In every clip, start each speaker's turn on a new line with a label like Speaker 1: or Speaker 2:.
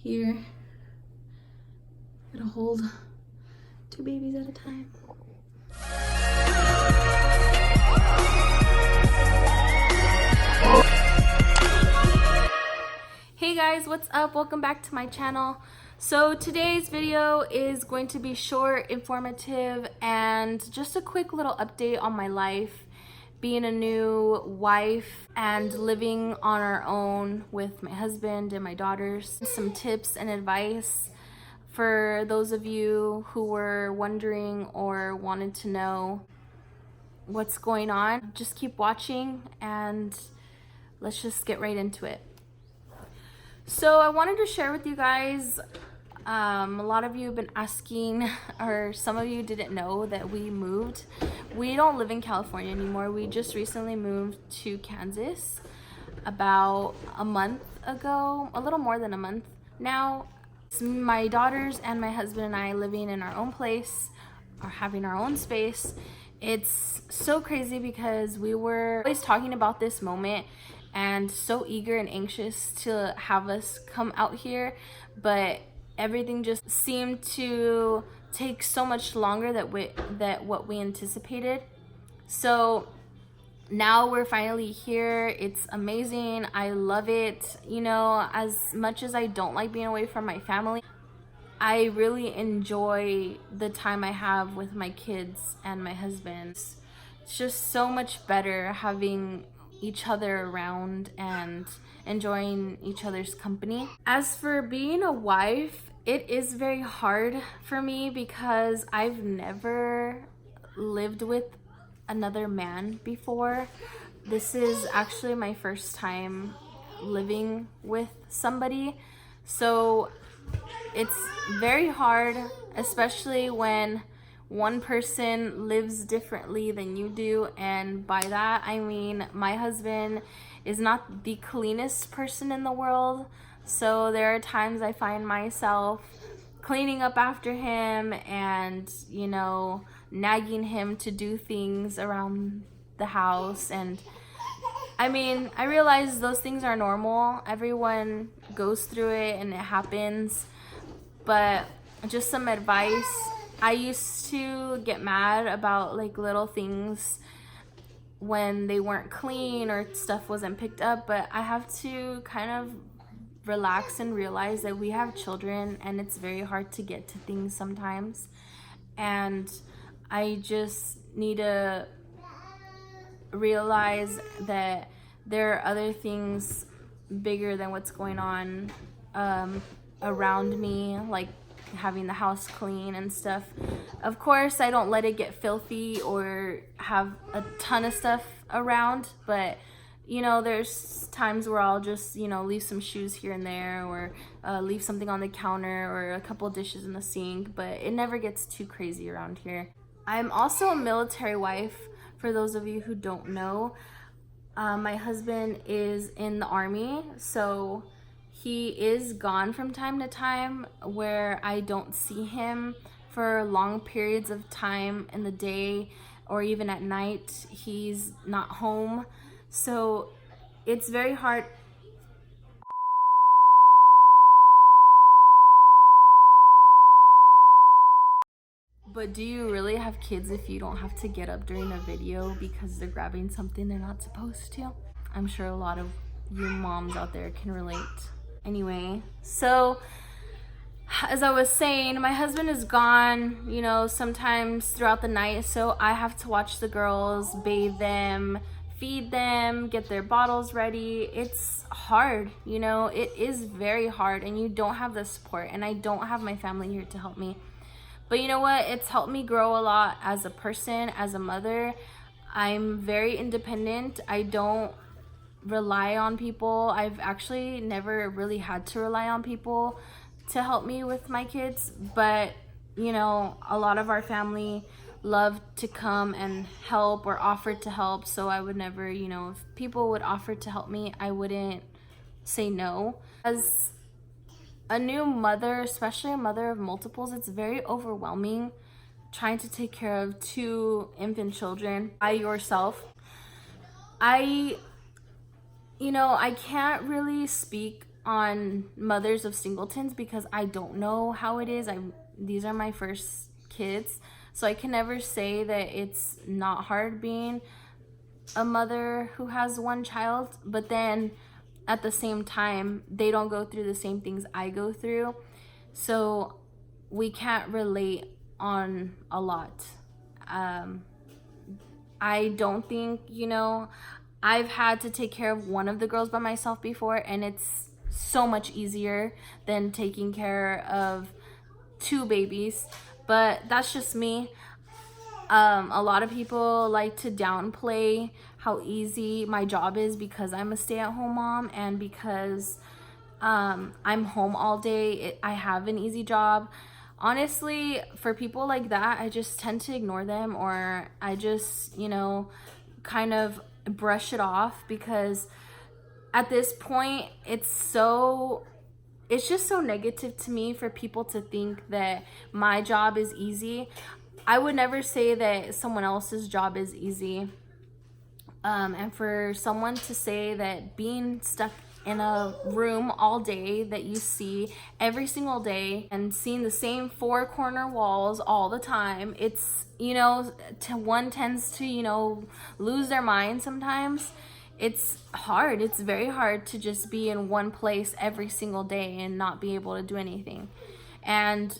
Speaker 1: here. Gotta hold 2 babies at a time. Hey guys, what's up? Welcome back to my channel. So today's video is going to be short, informative, and just a quick little update on my life, being a new wife and living on our own with my husband and my daughters. Some tips and advice for those of you who were wondering or wanted to know what's going on. Just keep watching and let's just get right into it. So I wanted to share with you guys, a lot of you have been asking, or some of you didn't know that we moved. We don't live in California anymore. We just recently moved to Kansas about a month ago, a little more than a month now. It's my daughters and my husband and I living in our own place, or having our own space. It's so crazy because we were always talking about this moment and so eager and anxious to have us come out here, but everything just seemed to take so much longer that what we anticipated. So now we're finally here. It's amazing. I love it. You know, as much as I don't like being away from my family, I really enjoy the time I have with my kids and my husband. It's just so much better having each other around and enjoying each other's company. As for being a wife, it is very hard for me because I've never lived with another man before. This is actually my first time living with somebody, so it's very hard, especially when one person lives differently than you do. And by that I mean my husband is not the cleanest person in the world, so there are times I find myself cleaning up after him and, you know, nagging him to do things around the house. And I mean, I realize those things are normal. Everyone goes through it and it happens. But just some advice. I used to get mad about like little things when they weren't clean or stuff wasn't picked up, but I have to kind of relax and realize that we have children and it's very hard to get to things sometimes. And I just need to realize that there are other things bigger than what's going on around me, like having the house clean and stuff. Of course, I don't let it get filthy or have a ton of stuff around, but you know, there's times where I'll just, you know, leave some shoes here and there, or leave something on the counter or a couple dishes in the sink, but it never gets too crazy around here. I'm also a military wife, for those of you who don't know. My husband is in the Army, so he is gone from time to time where I don't see him for long periods of time in the day or even at night. He's not home. So it's very hard. But do you really have kids if you don't have to get up during a video because they're grabbing something they're not supposed to? I'm sure a lot of you moms out there can relate. Anyway, so as I was saying, my husband is gone, you know, sometimes throughout the night, so I have to watch the girls, bathe them, feed them, get their bottles ready. It's hard, you know, it is very hard, and you don't have the support, and I don't have my family here to help me. But you know what? It's helped me grow a lot as a person, as a mother. I'm very independent. I don't rely on people. I've actually never really had to rely on people to help me with my kids, but you know, a lot of our family love to come and help or offer to help, so I would never, you know, if people would offer to help me, I wouldn't say no. As a new mother, especially a mother of multiples, it's very overwhelming trying to take care of 2 infant children by yourself. You know, I can't really speak on mothers of singletons because I don't know how it is. These are my first kids, so I can never say that it's not hard being a mother who has one child, but then at the same time they don't go through the same things I go through, so we can't relate on a lot. I don't think, I've had to take care of one of the girls by myself before, and it's so much easier than taking care of two babies, but that's just me. A lot of people like to downplay how easy my job is because I'm a stay-at-home mom, and because I'm home all day. I have an easy job. Honestly, for people like that, I just tend to ignore them, or I just, kind of brush it off, because at this point it's just so negative to me for people to think that my job is easy. I would never say that someone else's job is easy. And for someone to say that being stuck in a room all day that you see every single day and seeing the same four corner walls all the time, it's, one tends to, lose their mind sometimes. It's hard. It's very hard to just be in one place every single day and not be able to do anything. And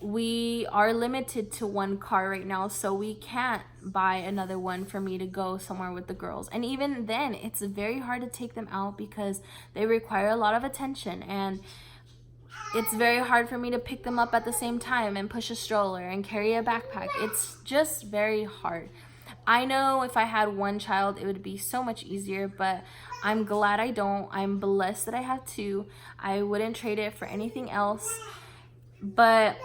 Speaker 1: we are limited to one car right now, so we can't buy another one for me to go somewhere with the girls. And even then, it's very hard to take them out because they require a lot of attention, and it's very hard for me to pick them up at the same time and push a stroller and carry a backpack. It's just very hard. I know if I had one child, it would be so much easier, but I'm glad I don't. I'm blessed that I have two. I wouldn't trade it for anything else. But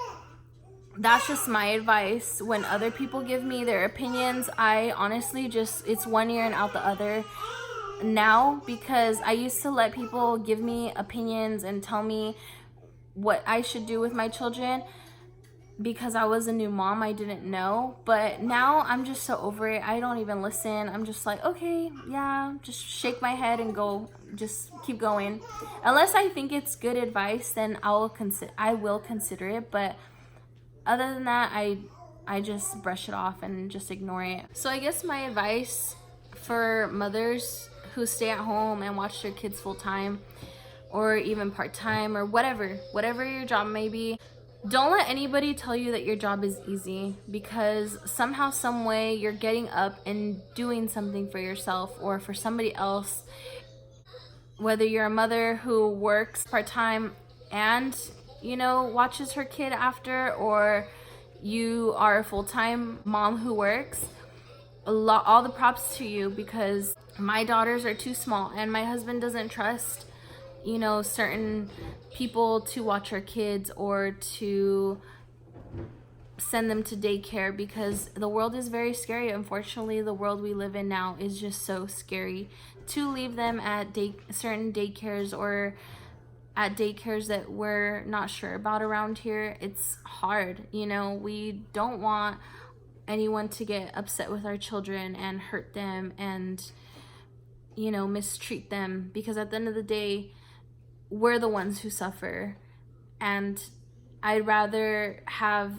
Speaker 1: that's just my advice. When other people give me their opinions, I honestly it's one ear and out the other now, because I used to let people give me opinions and tell me what I should do with my children. Because I was a new mom, I didn't know. But now I'm just so over it. I don't even listen. I'm just like, okay, yeah, just shake my head and go, just keep going. Unless I think it's good advice, then I will consider it. But other than that, I just brush it off and just ignore it. So I guess my advice for mothers who stay at home and watch their kids full time, or even part-time, or whatever your job may be, don't let anybody tell you that your job is easy, because somehow, some way, you're getting up and doing something for yourself or for somebody else. Whether you're a mother who works part-time and, watches her kid after, or you are a full-time mom who works, all the props to you, because my daughters are too small and my husband doesn't trust certain people to watch our kids or to send them to daycare, because the world is very scary. Unfortunately, the world we live in now is just so scary to leave them at certain daycares, or at daycares that we're not sure about around here. It's hard. We don't want anyone to get upset with our children and hurt them and mistreat them, because at the end of the day, we're the ones who suffer. And I'd rather have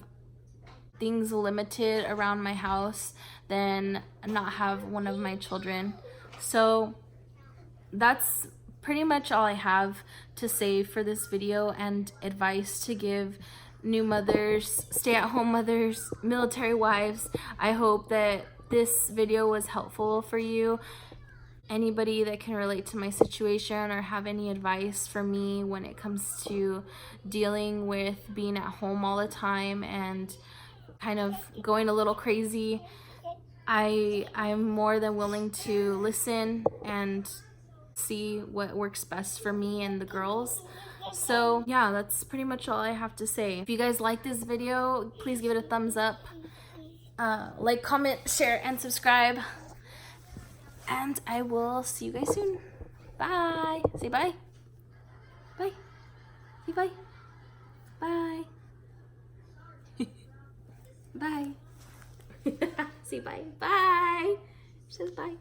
Speaker 1: things limited around my house than not have one of my children. So that's pretty much all I have to say for this video, and advice to give new mothers, stay-at-home mothers, military wives. I hope that this video was helpful for you. Anybody that can relate to my situation or have any advice for me when it comes to dealing with being at home all the time and kind of going a little crazy, I'm more than willing to listen and see what works best for me and the girls. So yeah, that's pretty much all I have to say. If you guys like this video, please give it a thumbs up, like, comment, share, and subscribe. And I will see you guys soon. Bye. Say bye. Bye. Say bye. Bye. Bye. Say bye. Bye. She says bye.